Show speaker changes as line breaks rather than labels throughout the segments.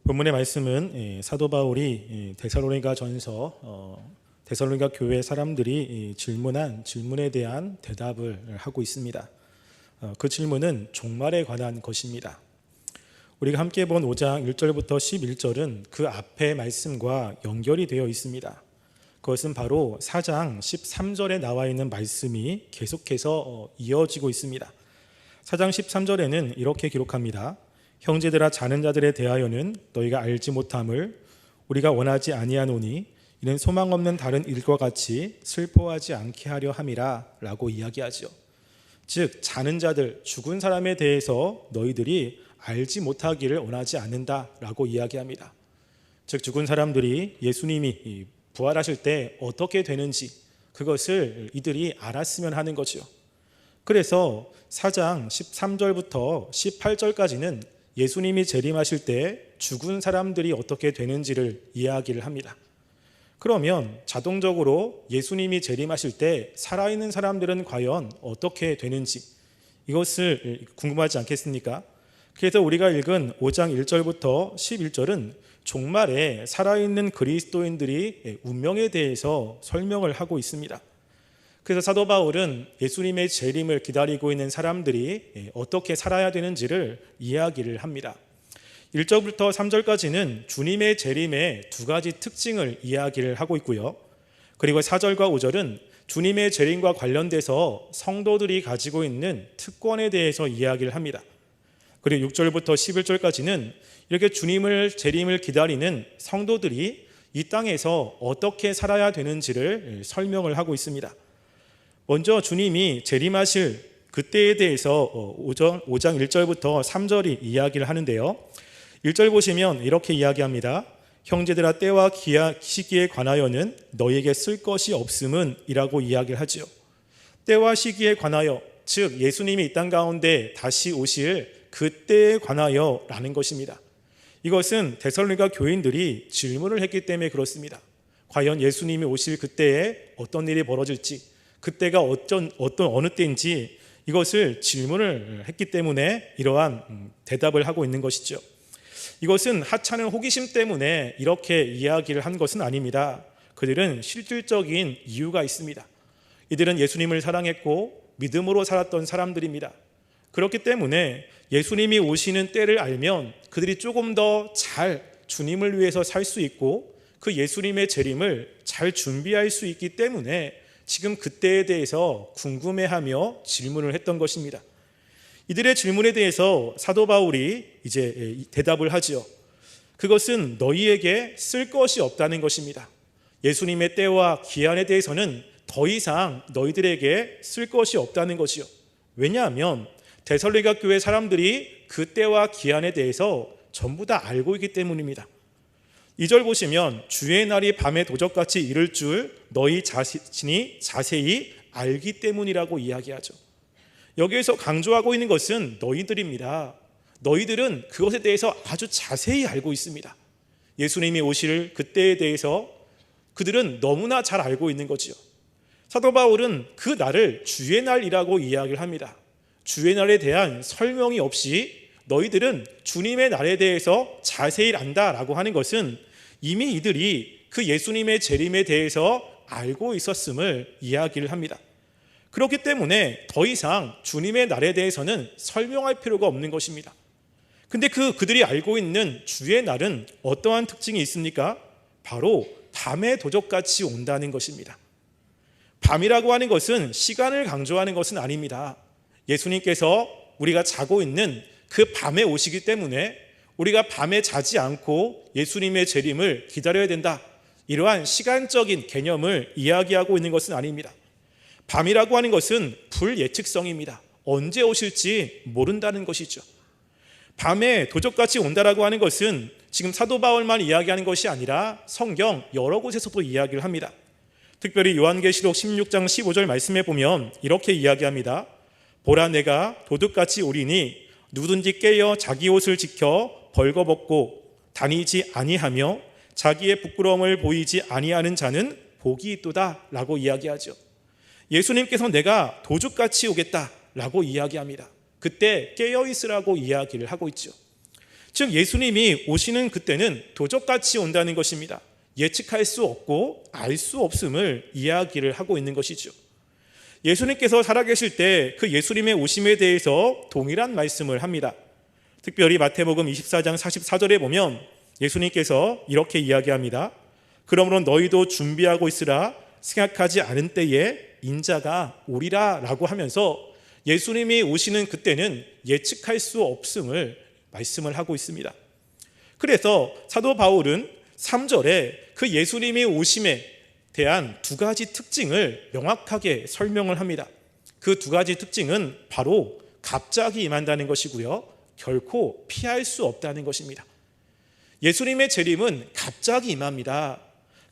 본문의 말씀은 사도 바울이 데살로니가 전서 데살로니가 교회 사람들이 질문한 질문에 대한 대답을 하고 있습니다. 그 질문은 종말에 관한 것입니다. 우리가 함께 본 5장 1절부터 11절은 그 앞의 말씀과 연결이 되어 있습니다. 그것은 바로 4장 13절에 나와 있는 말씀이 계속해서 이어지고 있습니다. 4장 13절에는 이렇게 기록합니다. 형제들아, 자는 자들에 대하여는 너희가 알지 못함을 우리가 원하지 아니하노니 이는 소망 없는 다른 일과 같이 슬퍼하지 않게 하려 함이라 라고 이야기하죠. 즉, 자는 자들, 죽은 사람에 대해서 너희들이 알지 못하기를 원하지 않는다 라고 이야기합니다. 즉, 죽은 사람들이 예수님이 부활하실 때 어떻게 되는지 그것을 이들이 알았으면 하는 거죠. 그래서 4장 13절부터 18절까지는 예수님이 재림하실 때 죽은 사람들이 어떻게 되는지를 이야기를 합니다. 그러면 자동적으로 예수님이 재림하실 때 살아있는 사람들은 과연 어떻게 되는지 이것을 궁금하지 않겠습니까? 그래서 우리가 읽은 5장 1절부터 11절은 종말에 살아있는 그리스도인들이 운명에 대해서 설명을 하고 있습니다. 그래서 사도 바울은 예수님의 재림을 기다리고 있는 사람들이 어떻게 살아야 되는지를 이야기를 합니다. 1절부터 3절까지는 주님의 재림의 두 가지 특징을 이야기를 하고 있고요. 그리고 4절과 5절은 주님의 재림과 관련돼서 성도들이 가지고 있는 특권에 대해서 이야기를 합니다. 그리고 6절부터 11절까지는 이렇게 주님을 재림을 기다리는 성도들이 이 땅에서 어떻게 살아야 되는지를 설명을 하고 있습니다. 먼저 주님이 재림하실 그때에 대해서 5장 1절부터 3절이 이야기를 하는데요. 1절 보시면 이렇게 이야기합니다. 형제들아, 때와 시기에 관하여는 너희에게 쓸 것이 없음은 이라고 이야기를 하죠. 때와 시기에 관하여, 즉 예수님이 이 땅 가운데 다시 오실 그때에 관하여 라는 것입니다. 이것은 데살로니가 교인들이 질문을 했기 때문에 그렇습니다. 과연 예수님이 오실 그때에 어떤 일이 벌어질지, 그때가 어느 때인지 이것을 질문을 했기 때문에 이러한 대답을 하고 있는 것이죠. 이것은 하찮은 호기심 때문에 이렇게 이야기를 한 것은 아닙니다. 그들은 실질적인 이유가 있습니다. 이들은 예수님을 사랑했고 믿음으로 살았던 사람들입니다. 그렇기 때문에 예수님이 오시는 때를 알면 그들이 조금 더 잘 주님을 위해서 살 수 있고 그 예수님의 재림을 잘 준비할 수 있기 때문에 지금 그때에 대해서 궁금해하며 질문을 했던 것입니다. 이들의 질문에 대해서 사도 바울이 이제 대답을 하지요. 그것은 너희에게 쓸 것이 없다는 것입니다. 예수님의 때와 기한에 대해서는 더 이상 너희들에게 쓸 것이 없다는 것이요. 왜냐하면 데살로니가 교회 사람들이 그 때와 기한에 대해서 전부 다 알고 있기 때문입니다. 2절 보시면 주의 날이 밤에 도적같이 이를 줄 너희 자신이 자세히 알기 때문이라고 이야기하죠. 여기에서 강조하고 있는 것은 너희들입니다. 너희들은 그것에 대해서 아주 자세히 알고 있습니다. 예수님이 오실 그때에 대해서 그들은 너무나 잘 알고 있는 거지요. 사도 바울은 그 날을 주의 날이라고 이야기를 합니다. 주의 날에 대한 설명이 없이 너희들은 주님의 날에 대해서 자세히 안다라고 하는 것은 이미 이들이 그 예수님의 재림에 대해서 알고 있었음을 이야기를 합니다. 그렇기 때문에 더 이상 주님의 날에 대해서는 설명할 필요가 없는 것입니다. 근데 그들이 알고 있는 주의 날은 어떠한 특징이 있습니까? 바로 밤의 도적같이 온다는 것입니다. 밤이라고 하는 것은 시간을 강조하는 것은 아닙니다. 예수님께서 우리가 자고 있는 그 밤에 오시기 때문에 우리가 밤에 자지 않고 예수님의 재림을 기다려야 된다. 이러한 시간적인 개념을 이야기하고 있는 것은 아닙니다. 밤이라고 하는 것은 불예측성입니다. 언제 오실지 모른다는 것이죠. 밤에 도적같이 온다라고 하는 것은 지금 사도 바울만 이야기하는 것이 아니라 성경 여러 곳에서도 이야기를 합니다. 특별히 요한계시록 16장 15절 말씀에 보면 이렇게 이야기합니다. 보라, 내가 도둑같이 오리니 누구든지 깨어 자기 옷을 지켜 벌거벗고 다니지 아니하며 자기의 부끄러움을 보이지 아니하는 자는 복이 있도다 라고 이야기하죠. 예수님께서 내가 도둑같이 오겠다 라고 이야기합니다. 그때 깨어있으라고 이야기를 하고 있죠. 즉 예수님이 오시는 그때는 도적같이 온다는 것입니다. 예측할 수 없고 알 수 없음을 이야기를 하고 있는 것이죠. 예수님께서 살아계실 때 그 예수님의 오심에 대해서 동일한 말씀을 합니다. 특별히 마태복음 24장 44절에 보면 예수님께서 이렇게 이야기합니다. 그러므로 너희도 준비하고 있으라. 생각하지 않은 때에 인자가 오리라 라고 하면서 예수님이 오시는 그때는 예측할 수 없음을 말씀을 하고 있습니다. 그래서 사도 바울은 3절에 그 예수님이 오심에 대한 두 가지 특징을 명확하게 설명을 합니다. 그 두 가지 특징은 바로 갑자기 임한다는 것이고요, 결코 피할 수 없다는 것입니다. 예수님의 재림은 갑자기 임합니다.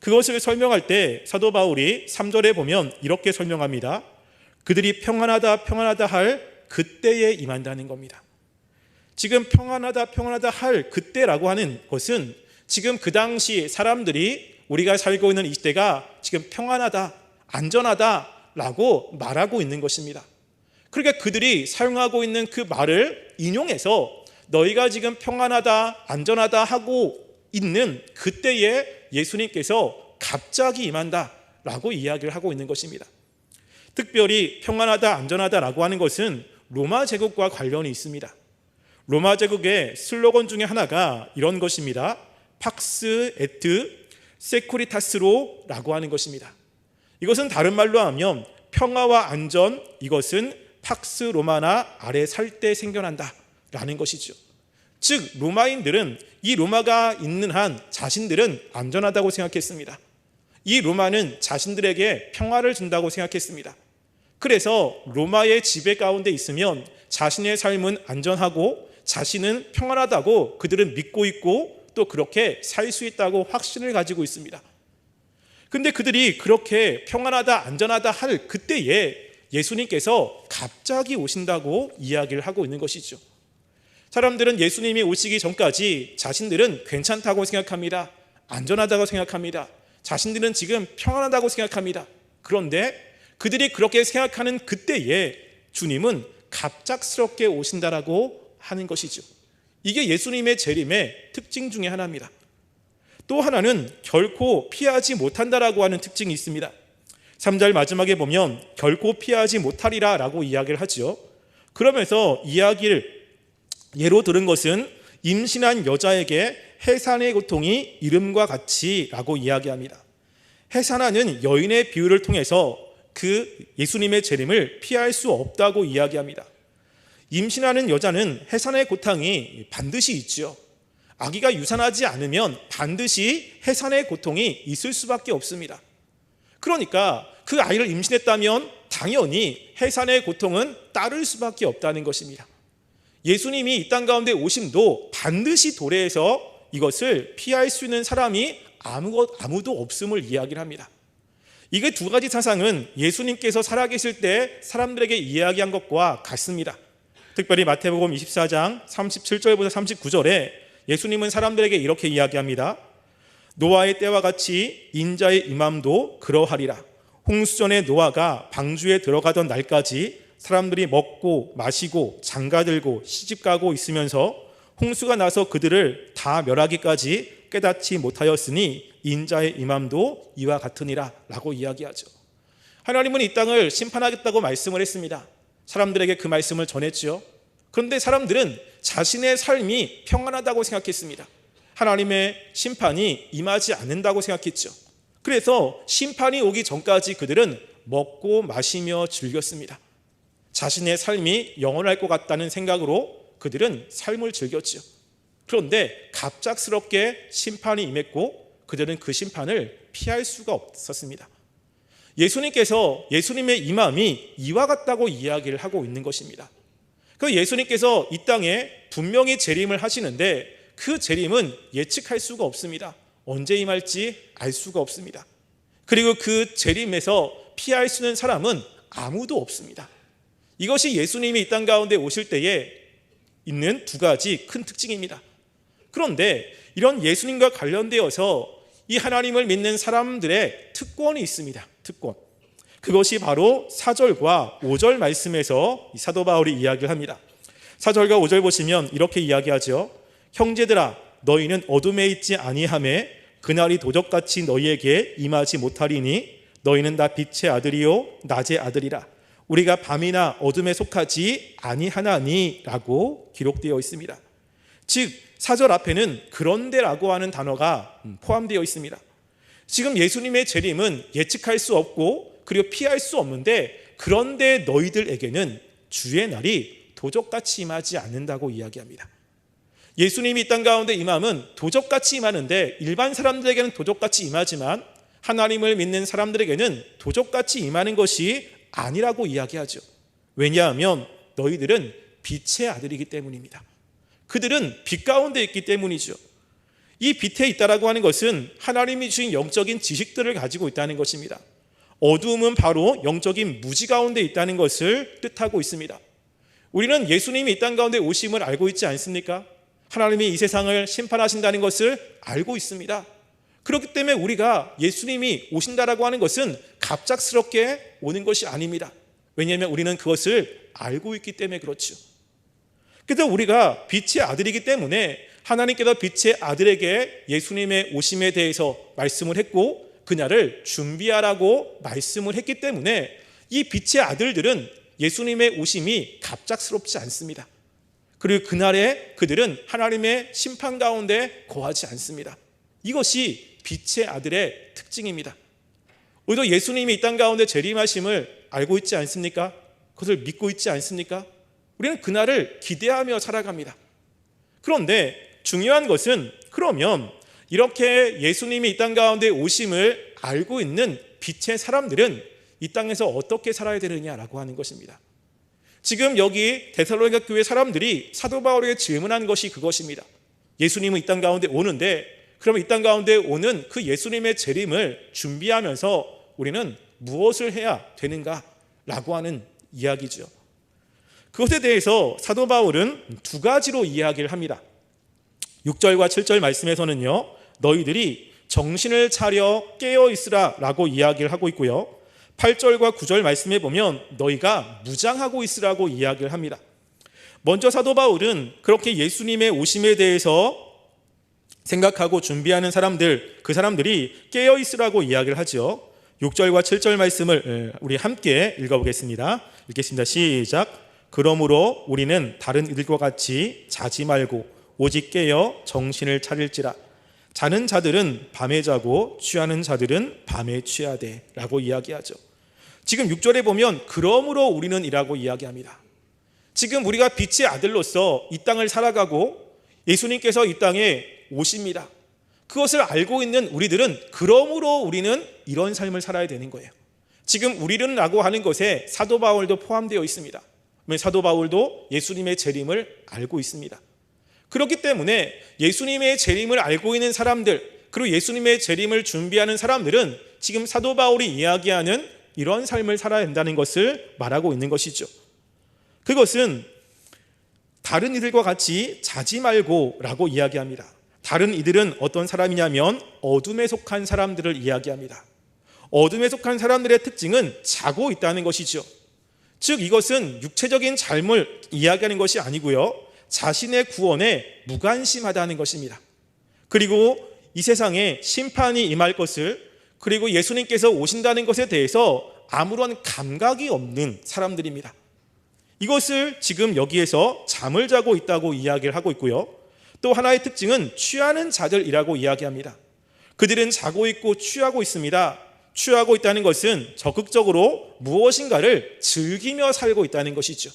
그것을 설명할 때 사도 바울이 3절에 보면 이렇게 설명합니다. 그들이 평안하다 평안하다 할 그때에 임한다는 겁니다. 지금 평안하다 할 그때라고 하는 것은 지금 그 당시 사람들이 우리가 살고 있는 이 시대가 지금 평안하다, 안전하다라고 말하고 있는 것입니다. 그러니까 그들이 사용하고 있는 그 말을 인용해서 너희가 지금 평안하다, 안전하다 하고 있는 그때에 예수님께서 갑자기 임한다라고 이야기를 하고 있는 것입니다. 특별히 평안하다, 안전하다라고 하는 것은 로마 제국과 관련이 있습니다. 로마 제국의 슬로건 중에 하나가 이런 것입니다. 팍스 에트 세쿠리타스로라고 하는 것입니다. 이것은 다른 말로 하면 평화와 안전, 이것은 팍스 로마나 아래 살 때 생겨난다 라는 것이죠. 즉 로마인들은 이 로마가 있는 한 자신들은 안전하다고 생각했습니다. 이 로마는 자신들에게 평화를 준다고 생각했습니다. 그래서 로마의 지배 가운데 있으면 자신의 삶은 안전하고 자신은 평안하다고 그들은 믿고 있고 또 그렇게 살 수 있다고 확신을 가지고 있습니다. 근데 그들이 그렇게 평안하다, 안전하다 할 그때에 예수님께서 갑자기 오신다고 이야기를 하고 있는 것이죠. 사람들은 예수님이 오시기 전까지 자신들은 괜찮다고 생각합니다. 안전하다고 생각합니다. 자신들은 지금 평안하다고 생각합니다. 그런데 그들이 그렇게 생각하는 그때에 주님은 갑작스럽게 오신다라고 하는 것이죠. 이게 예수님의 재림의 특징 중에 하나입니다. 또 하나는 결코 피하지 못한다라고 하는 특징이 있습니다. 3절 마지막에 보면 결코 피하지 못하리라 라고 이야기를 하죠. 그러면서 이야기를 예로 들은 것은 임신한 여자에게 해산의 고통이 이름과 같이 라고 이야기합니다. 해산하는 여인의 비유를 통해서 그 예수님의 재림을 피할 수 없다고 이야기합니다. 임신하는 여자는 해산의 고통이 반드시 있죠. 아기가 유산하지 않으면 반드시 해산의 고통이 있을 수밖에 없습니다. 그러니까 그 아이를 임신했다면 당연히 해산의 고통은 따를 수밖에 없다는 것입니다. 예수님이 이 땅 가운데 오심도 반드시 도래해서 이것을 피할 수 있는 사람이 아무도 없음을 이야기를 합니다. 이게 두 가지 사상은 예수님께서 살아계실 때 사람들에게 이야기한 것과 같습니다. 특별히 마태복음 24장 37절부터 39절에 예수님은 사람들에게 이렇게 이야기합니다. 노아의 때와 같이 인자의 임함도 그러하리라. 홍수전에 노아가 방주에 들어가던 날까지 사람들이 먹고 마시고 장가들고 시집가고 있으면서 홍수가 나서 그들을 다 멸하기까지 깨닫지 못하였으니 인자의 임함도 이와 같으니라 라고 이야기하죠. 하나님은 이 땅을 심판하겠다고 말씀을 했습니다. 사람들에게 그 말씀을 전했죠. 그런데 사람들은 자신의 삶이 평안하다고 생각했습니다. 하나님의 심판이 임하지 않는다고 생각했죠. 그래서 심판이 오기 전까지 그들은 먹고 마시며 즐겼습니다. 자신의 삶이 영원할 것 같다는 생각으로 그들은 삶을 즐겼죠. 그런데 갑작스럽게 심판이 임했고 그들은 그 심판을 피할 수가 없었습니다. 예수님께서 예수님의 임함이 이와 같다고 이야기를 하고 있는 것입니다. 그 예수님께서 이 땅에 분명히 재림을 하시는데 그 재림은 예측할 수가 없습니다. 언제 임할지 알 수가 없습니다. 그리고 그 재림에서 피할 수 있는 사람은 아무도 없습니다. 이것이 예수님이 이 땅 가운데 오실 때에 있는 두 가지 큰 특징입니다. 그런데 이런 예수님과 관련되어서 이 하나님을 믿는 사람들의 특권이 있습니다. 특권. 그것이 바로 4절과 5절 말씀에서 사도 바울이 이야기를 합니다. 4절과 5절 보시면 이렇게 이야기하죠. 형제들아 너희는 어둠에 있지 아니하매 그날이 도적같이 너희에게 임하지 못하리니 너희는 다 빛의 아들이요 낮의 아들이라. 우리가 밤이나 어둠에 속하지 아니하나니 라고 기록되어 있습니다. 즉 4절 앞에는 그런데라고 하는 단어가 포함되어 있습니다. 지금 예수님의 재림은 예측할 수 없고 그리고 피할 수 없는데, 그런데 너희들에게는 주의 날이 도적같이 임하지 않는다고 이야기합니다. 예수님이 이 땅 가운데 임함은 도적같이 임하는데 일반 사람들에게는 도적같이 임하지만 하나님을 믿는 사람들에게는 도적같이 임하는 것이 아니라고 이야기하죠. 왜냐하면 너희들은 빛의 아들이기 때문입니다. 그들은 빛 가운데 있기 때문이죠. 이 빛에 있다라고 하는 것은 하나님이 주신 영적인 지식들을 가지고 있다는 것입니다. 어두움은 바로 영적인 무지 가운데 있다는 것을 뜻하고 있습니다. 우리는 예수님이 이 땅 가운데 오심을 알고 있지 않습니까? 하나님이 이 세상을 심판하신다는 것을 알고 있습니다. 그렇기 때문에 우리가 예수님이 오신다라고 하는 것은 갑작스럽게 오는 것이 아닙니다. 왜냐하면 우리는 그것을 알고 있기 때문에 그렇죠. 그래서 우리가 빛의 아들이기 때문에 하나님께서 빛의 아들에게 예수님의 오심에 대해서 말씀을 했고 그날을 준비하라고 말씀을 했기 때문에 이 빛의 아들들은 예수님의 오심이 갑작스럽지 않습니다. 그리고 그날에 그들은 하나님의 심판 가운데 거하지 않습니다. 이것이 빛의 아들의 특징입니다. 우리도 예수님이 이 땅 가운데 재림하심을 알고 있지 않습니까? 그것을 믿고 있지 않습니까? 우리는 그날을 기대하며 살아갑니다. 그런데 중요한 것은, 그러면 이렇게 예수님이 이 땅 가운데 오심을 알고 있는 빛의 사람들은 이 땅에서 어떻게 살아야 되느냐라고 하는 것입니다. 지금 여기 데살로니가 교회 사람들이 사도 바울에게 질문한 것이 그것입니다. 예수님은 이 땅 가운데 오는데 그러면 이 땅 가운데 오는 그 예수님의 재림을 준비하면서 우리는 무엇을 해야 되는가라고 하는 이야기죠. 그것에 대해서 사도 바울은 두 가지로 이야기를 합니다. 6절과 7절 말씀에서는요, 너희들이 정신을 차려 깨어 있으라 라고 이야기를 하고 있고요, 8절과 9절 말씀에 보면 너희가 무장하고 있으라고 이야기를 합니다. 먼저 사도 바울은 그렇게 예수님의 오심에 대해서 생각하고 준비하는 사람들, 그 사람들이 깨어 있으라고 이야기를 하죠. 6절과 7절 말씀을 우리 함께 읽어보겠습니다. 읽겠습니다. 시작. 그러므로 우리는 다른 이들과 같이 자지 말고 오직 깨어 정신을 차릴지라. 자는 자들은 밤에 자고 취하는 자들은 밤에 취하되 라고 이야기하죠. 지금 6절에 보면 그러므로 우리는 이라고 이야기합니다. 지금 우리가 빛의 아들로서 이 땅을 살아가고 예수님께서 이 땅에 오십니다. 그것을 알고 있는 우리들은 그러므로 우리는 이런 삶을 살아야 되는 거예요. 지금 우리는 라고 하는 것에 사도 바울도 포함되어 있습니다. 사도 바울도 예수님의 재림을 알고 있습니다. 그렇기 때문에 예수님의 재림을 알고 있는 사람들, 그리고 예수님의 재림을 준비하는 사람들은 지금 사도 바울이 이야기하는 이런 삶을 살아야 된다는 것을 말하고 있는 것이죠. 그것은 다른 이들과 같이 자지 말고 라고 이야기합니다. 다른 이들은 어떤 사람이냐면 어둠에 속한 사람들을 이야기합니다. 어둠에 속한 사람들의 특징은 자고 있다는 것이죠. 즉 이것은 육체적인 삶을 이야기하는 것이 아니고요, 자신의 구원에 무관심하다는 것입니다. 그리고 이 세상에 심판이 임할 것을, 그리고 예수님께서 오신다는 것에 대해서 아무런 감각이 없는 사람들입니다. 이것을 지금 여기에서 잠을 자고 있다고 이야기를 하고 있고요, 또 하나의 특징은 취하는 자들이라고 이야기합니다. 그들은 자고 있고 취하고 있습니다. 취하고 있다는 것은 적극적으로 무엇인가를 즐기며 살고 있다는 것이죠.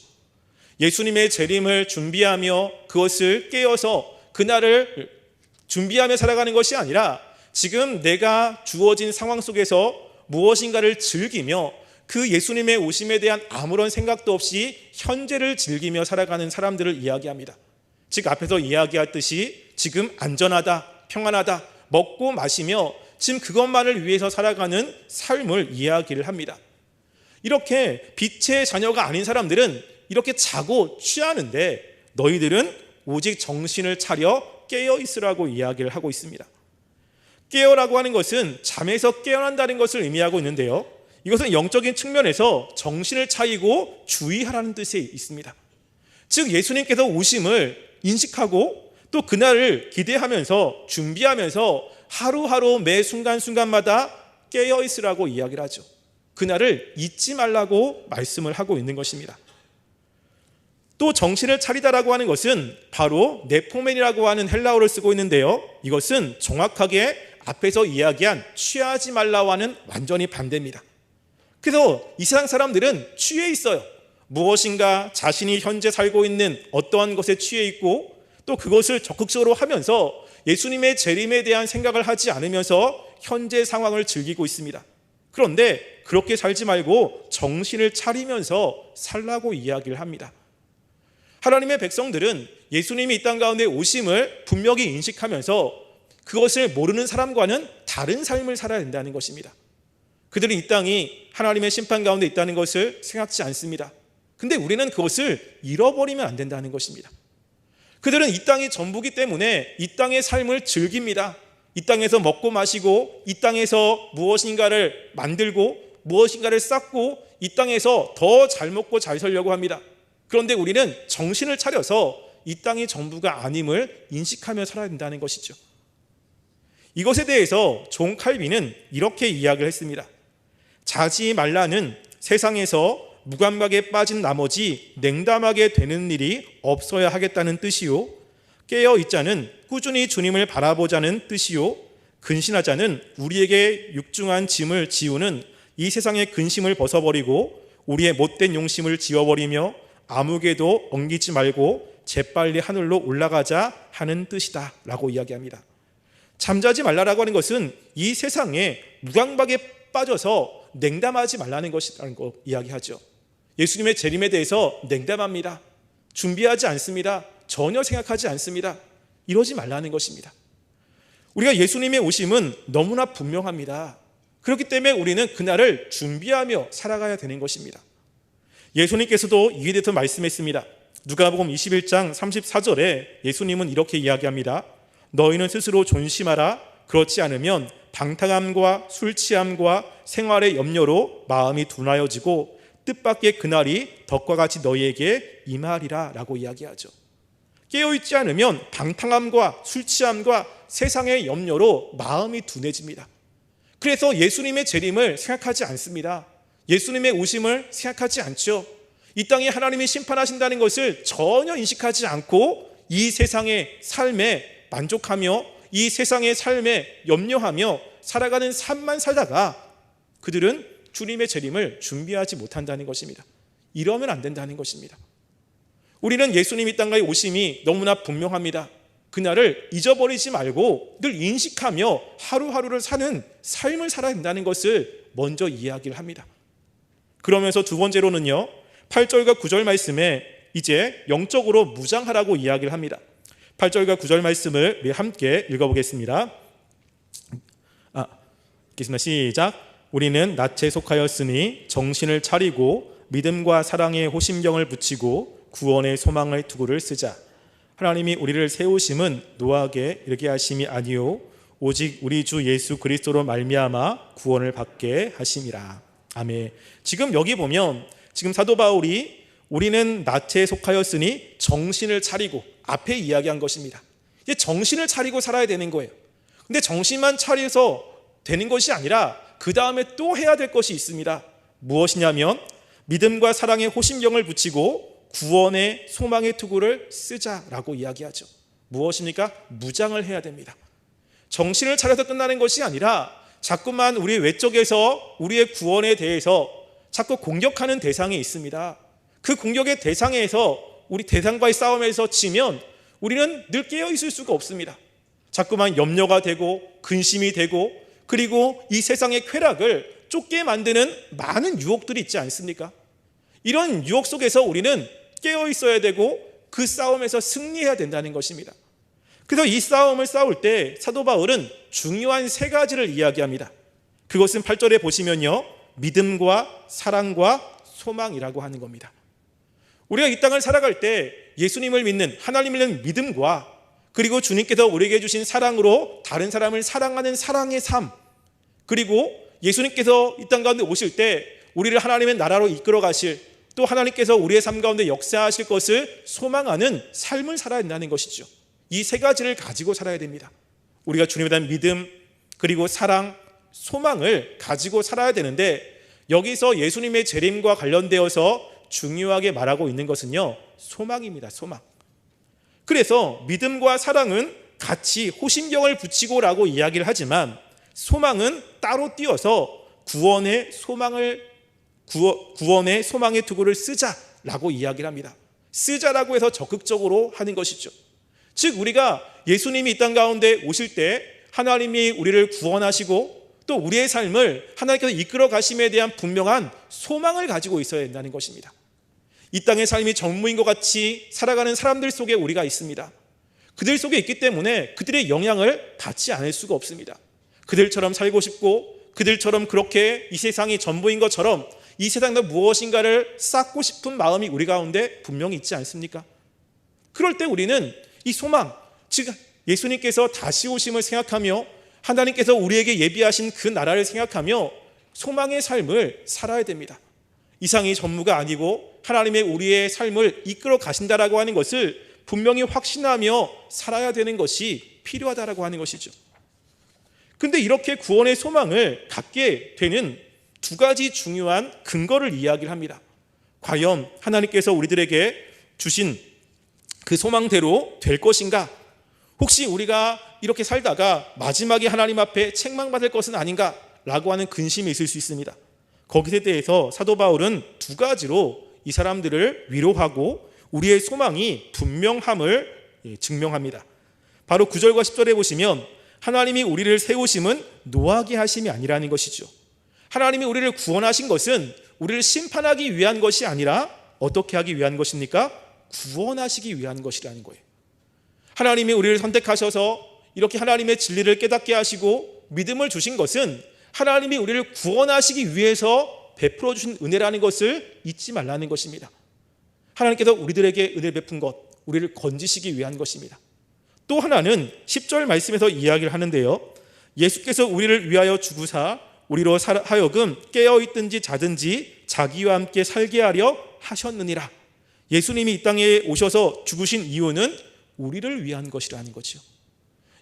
예수님의 재림을 준비하며 그것을 깨어서 그날을 준비하며 살아가는 것이 아니라 지금 내가 주어진 상황 속에서 무엇인가를 즐기며 그 예수님의 오심에 대한 아무런 생각도 없이 현재를 즐기며 살아가는 사람들을 이야기합니다. 즉 앞에서 이야기했듯이 지금 안전하다, 평안하다, 먹고 마시며 지금 그것만을 위해서 살아가는 삶을 이야기를 합니다. 이렇게 빛의 자녀가 아닌 사람들은 이렇게 자고 취하는데 너희들은 오직 정신을 차려 깨어 있으라고 이야기를 하고 있습니다. 깨어라고 하는 것은 잠에서 깨어난다는 것을 의미하고 있는데요, 이것은 영적인 측면에서 정신을 차리고 주의하라는 뜻이 있습니다. 즉 예수님께서 오심을 인식하고 또 그날을 기대하면서 준비하면서 하루하루 매 순간순간마다 깨어 있으라고 이야기를 하죠. 그날을 잊지 말라고 말씀을 하고 있는 것입니다. 또 정신을 차리다라고 하는 것은 바로 네포멘이라고 하는 헬라어를 쓰고 있는데요, 이것은 정확하게 앞에서 이야기한 취하지 말라고 하는 완전히 반대입니다. 그래서 이 세상 사람들은 취해 있어요. 무엇인가 자신이 현재 살고 있는 어떠한 것에 취해 있고, 또 그것을 적극적으로 하면서 예수님의 재림에 대한 생각을 하지 않으면서 현재 상황을 즐기고 있습니다. 그런데 그렇게 살지 말고 정신을 차리면서 살라고 이야기를 합니다. 하나님의 백성들은 예수님이 이 땅 가운데 오심을 분명히 인식하면서 그것을 모르는 사람과는 다른 삶을 살아야 된다는 것입니다. 그들은 이 땅이 하나님의 심판 가운데 있다는 것을 생각지 않습니다. 근데 우리는 그것을 잃어버리면 안 된다는 것입니다. 그들은 이 땅이 전부기 때문에 이 땅의 삶을 즐깁니다. 이 땅에서 먹고 마시고, 이 땅에서 무엇인가를 만들고, 무엇인가를 쌓고, 이 땅에서 더 잘 먹고 잘 살려고 합니다. 그런데 우리는 정신을 차려서 이 땅이 전부가 아님을 인식하며 살아야 된다는 것이죠. 이것에 대해서 존 칼빈은 이렇게 이야기를 했습니다. 자지 말라는 세상에서 무감각에 빠진 나머지 냉담하게 되는 일이 없어야 하겠다는 뜻이요, 깨어 있자는 꾸준히 주님을 바라보자는 뜻이요, 근신하자는 우리에게 육중한 짐을 지우는 이 세상의 근심을 벗어버리고 우리의 못된 용심을 지워버리며 아무개도 엉기지 말고 재빨리 하늘로 올라가자 하는 뜻이다 라고 이야기합니다. 잠자지 말라라고 하는 것은 이 세상에 무감각에 빠져서 냉담하지 말라는 것이라는 거 이야기하죠. 예수님의 재림에 대해서 냉담합니다. 준비하지 않습니다. 전혀 생각하지 않습니다. 이러지 말라는 것입니다. 우리가 예수님의 오심은 너무나 분명합니다. 그렇기 때문에 우리는 그날을 준비하며 살아가야 되는 것입니다. 예수님께서도 이에 대해서 말씀했습니다. 누가복음 21장 34절에 예수님은 이렇게 이야기합니다. 너희는 스스로 존심하라. 그렇지 않으면 방탕함과 술 취함과 생활의 염려로 마음이 둔하여지고 뜻밖의 그날이 덕과 같이 너희에게 임하리라 라고 이야기하죠. 깨어있지 않으면 방탕함과 술 취함과 세상의 염려로 마음이 둔해집니다. 그래서 예수님의 재림을 생각하지 않습니다. 예수님의 오심을 생각하지 않죠. 이 땅에 하나님이 심판하신다는 것을 전혀 인식하지 않고 이 세상의 삶에 만족하며 이 세상의 삶에 염려하며 살아가는 삶만 살다가 그들은 주님의 재림을 준비하지 못한다는 것입니다. 이러면 안 된다는 것입니다. 우리는 예수님 이 땅에 오심이 너무나 분명합니다. 그날을 잊어버리지 말고 늘 인식하며 하루하루를 사는 삶을 살아야 된다는 것을 먼저 이야기를 합니다. 그러면서 두 번째로는요, 8절과 9절 말씀에 이제 영적으로 무장하라고 이야기를 합니다. 8절과 9절 말씀을 우리 함께 읽어보겠습니다. 읽겠습니다. 시작. 우리는 낯에 속하였으니 정신을 차리고 믿음과 사랑의 호심경을 붙이고 구원의 소망의 투구를 쓰자. 하나님이 우리를 세우심은 노하게 이르게 하심이 아니요 오직 우리 주 예수 그리스도로 말미암아 구원을 받게 하심이라. 아멘. 지금 여기 보면 지금 사도 바울이 우리는 낯에 속하였으니 정신을 차리고 앞에 이야기한 것입니다. 이제 정신을 차리고 살아야 되는 거예요. 근데 정신만 차려서 되는 것이 아니라 그 다음에 또 해야 될 것이 있습니다. 무엇이냐면 믿음과 사랑의 호심경을 붙이고 구원의 소망의 투구를 쓰자라고 이야기하죠. 무엇입니까? 무장을 해야 됩니다. 정신을 차려서 끝나는 것이 아니라 자꾸만 우리 외적에서 우리의 구원에 대해서 자꾸 공격하는 대상이 있습니다. 그 공격의 대상에서 우리 대상과의 싸움에서 지면 우리는 늘 깨어있을 수가 없습니다. 자꾸만 염려가 되고 근심이 되고 그리고 이 세상의 쾌락을 쫓게 만드는 많은 유혹들이 있지 않습니까? 이런 유혹 속에서 우리는 깨어있어야 되고 그 싸움에서 승리해야 된다는 것입니다. 그래서 이 싸움을 싸울 때 사도 바울은 중요한 세 가지를 이야기합니다. 그것은 8절에 보시면요, 믿음과 사랑과 소망이라고 하는 겁니다. 우리가 이 땅을 살아갈 때 예수님을 믿는, 하나님을 믿는 믿음과 그리고 주님께서 우리에게 주신 사랑으로 다른 사람을 사랑하는 사랑의 삶, 그리고 예수님께서 이 땅 가운데 오실 때 우리를 하나님의 나라로 이끌어 가실, 또 하나님께서 우리의 삶 가운데 역사하실 것을 소망하는 삶을 살아야 한다는 것이죠. 이 세 가지를 가지고 살아야 됩니다. 우리가 주님에 대한 믿음, 그리고 사랑, 소망을 가지고 살아야 되는데, 여기서 예수님의 재림과 관련되어서 중요하게 말하고 있는 것은요, 소망입니다. 소망. 그래서 믿음과 사랑은 같이 호심경을 붙이고라고 이야기를 하지만, 소망은 따로 띄어서 구원의 소망의 투구를 쓰자라고 이야기를 합니다. 쓰자라고 해서 적극적으로 하는 것이죠. 즉, 우리가 예수님이 이 땅 가운데 오실 때 하나님이 우리를 구원하시고 또 우리의 삶을 하나님께서 이끌어 가심에 대한 분명한 소망을 가지고 있어야 된다는 것입니다. 이 땅의 삶이 전무인 것 같이 살아가는 사람들 속에 우리가 있습니다. 그들 속에 있기 때문에 그들의 영향을 받지 않을 수가 없습니다. 그들처럼 살고 싶고, 그들처럼 그렇게 이 세상이 전부인 것처럼 이 세상에 무엇인가를 쌓고 싶은 마음이 우리 가운데 분명히 있지 않습니까? 그럴 때 우리는 이 소망, 즉 예수님께서 다시 오심을 생각하며 하나님께서 우리에게 예비하신 그 나라를 생각하며 소망의 삶을 살아야 됩니다. 이상이 전무가 아니고 하나님의 우리의 삶을 이끌어 가신다라고 하는 것을 분명히 확신하며 살아야 되는 것이 필요하다라고 하는 것이죠. 근데 이렇게 구원의 소망을 갖게 되는 두 가지 중요한 근거를 이야기를 합니다. 과연 하나님께서 우리들에게 주신 그 소망대로 될 것인가? 혹시 우리가 이렇게 살다가 마지막에 하나님 앞에 책망받을 것은 아닌가라고 하는 근심이 있을 수 있습니다. 거기에 대해서 사도 바울은 두 가지로 이 사람들을 위로하고 우리의 소망이 분명함을 증명합니다. 바로 9절과 10절에 보시면 하나님이 우리를 세우심은 노하게 하심이 아니라는 것이죠. 하나님이 우리를 구원하신 것은 우리를 심판하기 위한 것이 아니라 어떻게 하기 위한 것입니까? 구원하시기 위한 것이라는 거예요. 하나님이 우리를 선택하셔서 이렇게 하나님의 진리를 깨닫게 하시고 믿음을 주신 것은 하나님이 우리를 구원하시기 위해서 베풀어 주신 은혜라는 것을 잊지 말라는 것입니다. 하나님께서 우리들에게 은혜 베푼 것, 우리를 건지시기 위한 것입니다. 또 하나는 10절 말씀에서 이야기를 하는데요, 예수께서 우리를 위하여 죽으사 우리로 하여금 깨어있든지 자든지 자기와 함께 살게 하려 하셨느니라. 예수님이 이 땅에 오셔서 죽으신 이유는 우리를 위한 것이라는 거죠.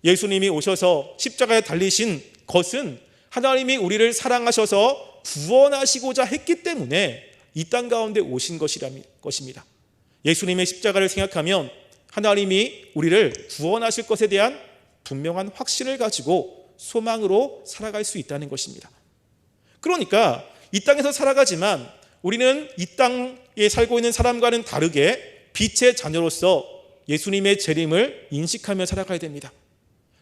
예수님이 오셔서 십자가에 달리신 것은 하나님이 우리를 사랑하셔서 구원하시고자 했기 때문에 이 땅 가운데 오신 것입니다. 예수님의 십자가를 생각하면 하나님이 우리를 구원하실 것에 대한 분명한 확신을 가지고 소망으로 살아갈 수 있다는 것입니다. 그러니까 이 땅에서 살아가지만 우리는 이 땅에 살고 있는 사람과는 다르게 빛의 자녀로서 예수님의 재림을 인식하며 살아가야 됩니다.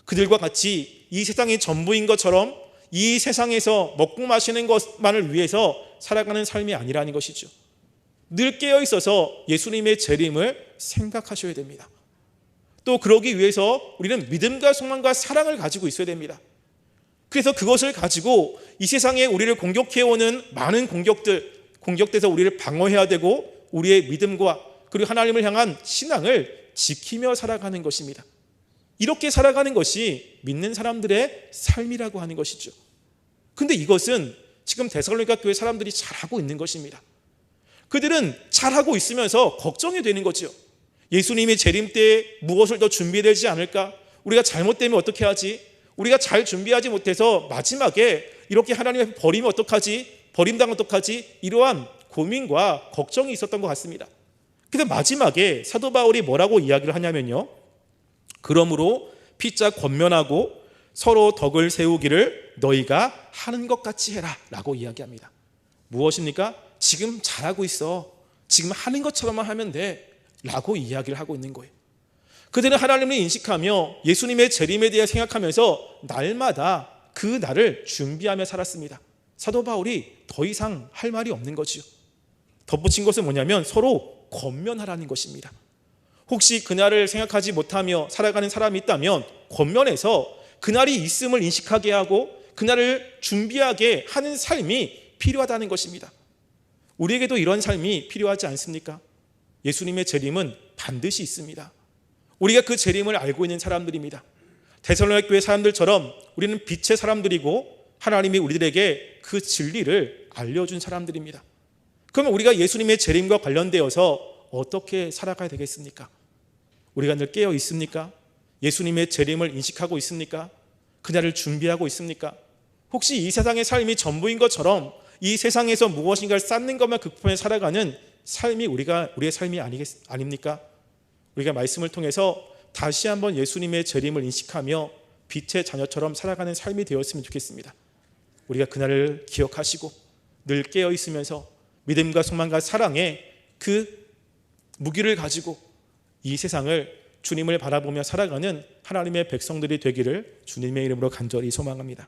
그들과 같이 이 세상이 전부인 것처럼 이 세상에서 먹고 마시는 것만을 위해서 살아가는 삶이 아니라는 것이죠. 늘 깨어 있어서 예수님의 재림을 생각하셔야 됩니다. 또 그러기 위해서 우리는 믿음과 소망과 사랑을 가지고 있어야 됩니다. 그래서 그것을 가지고 이 세상에 우리를 공격해오는 많은 공격돼서 우리를 방어해야 되고 우리의 믿음과 그리고 하나님을 향한 신앙을 지키며 살아가는 것입니다. 이렇게 살아가는 것이 믿는 사람들의 삶이라고 하는 것이죠. 근데 이것은 지금 데살로니가 교회 사람들이 잘하고 있는 것입니다. 그들은 잘하고 있으면서 걱정이 되는 거죠. 예수님이 재림 때 무엇을 더 준비되지 않을까? 우리가 잘못되면 어떻게 하지? 우리가 잘 준비하지 못해서 마지막에 이렇게 하나님 앞에 버리면 어떡하지? 버림당하면 어떡하지? 이러한 고민과 걱정이 있었던 것 같습니다. 근데 마지막에 사도 바울이 뭐라고 이야기를 하냐면요, 그러므로 피차 권면하고 서로 덕을 세우기를 너희가 하는 것 같이 해라 라고 이야기합니다. 무엇입니까? 지금 잘하고 있어, 지금 하는 것처럼만 하면 돼 라고 이야기를 하고 있는 거예요. 그들은 하나님을 인식하며 예수님의 재림에 대해 생각하면서 날마다 그 날을 준비하며 살았습니다. 사도 바울이 더 이상 할 말이 없는 거지요. 덧붙인 것은 뭐냐면 서로 권면하라는 것입니다. 혹시 그날을 생각하지 못하며 살아가는 사람이 있다면 권면해서 그날이 있음을 인식하게 하고 그날을 준비하게 하는 삶이 필요하다는 것입니다. 우리에게도 이런 삶이 필요하지 않습니까? 예수님의 재림은 반드시 있습니다. 우리가 그 재림을 알고 있는 사람들입니다. 데살로니가 교회 사람들처럼 우리는 빛의 사람들이고 하나님이 우리들에게 그 진리를 알려준 사람들입니다. 그러면 우리가 예수님의 재림과 관련되어서 어떻게 살아가야 되겠습니까? 우리가 늘 깨어 있습니까? 예수님의 재림을 인식하고 있습니까? 그날을 준비하고 있습니까? 혹시 이 세상의 삶이 전부인 것처럼 이 세상에서 무엇인가를 쌓는 것만 극복해 살아가는 삶이 우리의 삶이 아닙니까? 우리가 말씀을 통해서 다시 한번 예수님의 재림을 인식하며 빛의 자녀처럼 살아가는 삶이 되었으면 좋겠습니다. 우리가 그날을 기억하시고 늘 깨어 있으면서 믿음과 소망과 사랑의 그 무기를 가지고 이 세상을 주님을 바라보며 살아가는 하나님의 백성들이 되기를 주님의 이름으로 간절히 소망합니다.